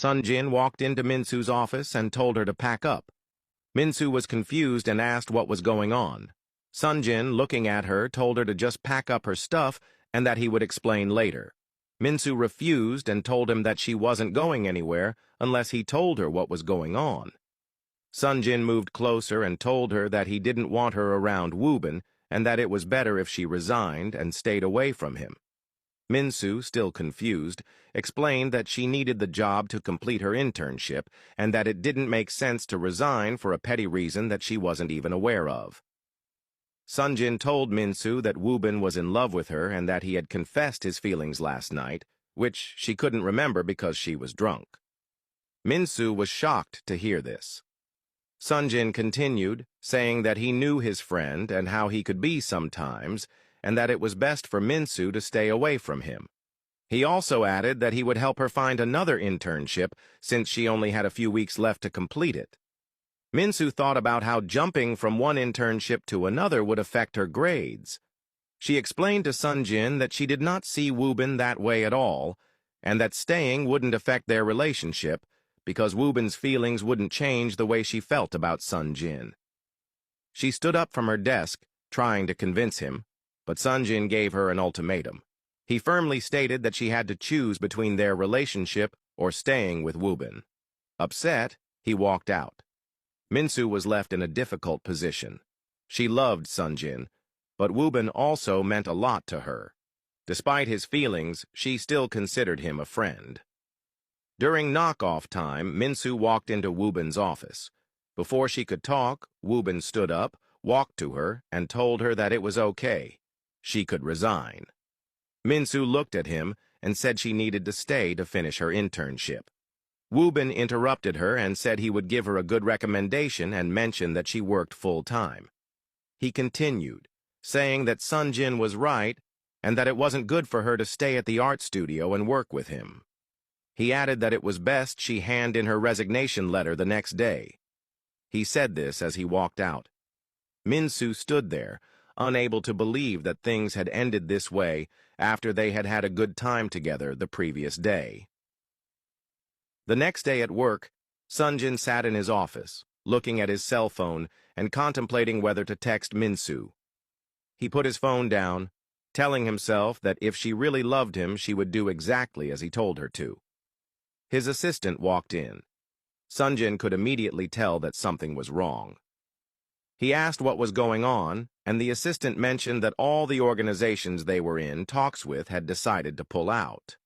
Sunjin walked into Minsu's office and told her to pack up. Minsu was confused and asked what was going on. Sunjin, looking at her, told her to just pack up her stuff and that he would explain later. Minsu refused and told him that she wasn't going anywhere unless he told her what was going on. Sunjin moved closer and told her that he didn't want her around Woobin and that it was better if she resigned and stayed away from him. Minsu, still confused, explained that she needed the job to complete her internship and that it didn't make sense to resign for a petty reason that she wasn't even aware of. Sunjin told Minsu that Woobin was in love with her and that he had confessed his feelings last night, which she couldn't remember because she was drunk. Minsu was shocked to hear this. Sunjin continued, saying that he knew his friend and how he could be sometimes, and that it was best for Minsu to stay away from him. He also added that he would help her find another internship since she only had a few weeks left to complete it. Minsu thought about how jumping from one internship to another would affect her grades. She explained to Sunjin that she did not see Woobin that way at all, and that staying wouldn't affect their relationship because Woobin's feelings wouldn't change the way she felt about Sunjin. She stood up from her desk, trying to convince him, but Sunjin gave her an ultimatum. He firmly stated that she had to choose between their relationship or staying with Woobin. Upset, he walked out. Minsu was left in a difficult position. She loved Sunjin, but Woobin also meant a lot to her. Despite his feelings, she still considered him a friend. During knock-off time, Minsu walked into Woobin's office. Before she could talk, Woobin stood up, walked to her, and told her that it was okay. She could resign. Minsu looked at him and said she needed to stay to finish her internship. Woobin interrupted her and said he would give her a good recommendation and mention that she worked full-time. He continued, saying that Sunjin was right and that it wasn't good for her to stay at the art studio and work with him. He added that it was best she hand in her resignation letter the next day. He said this as he walked out. Minsu stood there, unable to believe that things had ended this way after they had had a good time together the previous day. The next day at work, Sunjin sat in his office, looking at his cell phone and contemplating whether to text Minsu. He put his phone down, telling himself that if she really loved him, she would do exactly as he told her to. His assistant walked in. Sunjin could immediately tell that something was wrong. He asked what was going on, and the assistant mentioned that all the organizations they were in talks with had decided to pull out.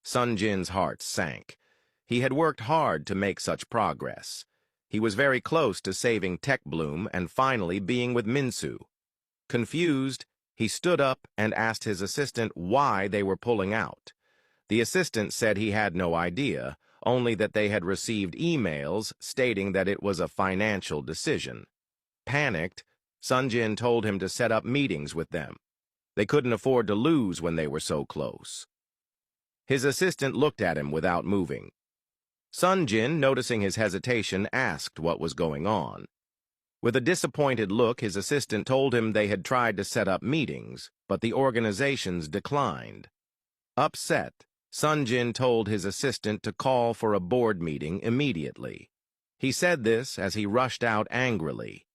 Sunjin's heart sank. He had worked hard to make such progress. He was very close to saving Tech Bloom and finally being with Minsu. Confused, he stood up and asked his assistant why they were pulling out. The assistant said he had no idea, only that they had received emails stating that it was a financial decision. Panicked, Sunjin told him to set up meetings with them. They couldn't afford to lose when they were so close. His assistant looked at him without moving. Sunjin, noticing his hesitation, asked what was going on. With a disappointed look, his assistant told him they had tried to set up meetings, but the organizations declined. Upset, Sunjin told his assistant to call for a board meeting immediately. He said this as he rushed out angrily.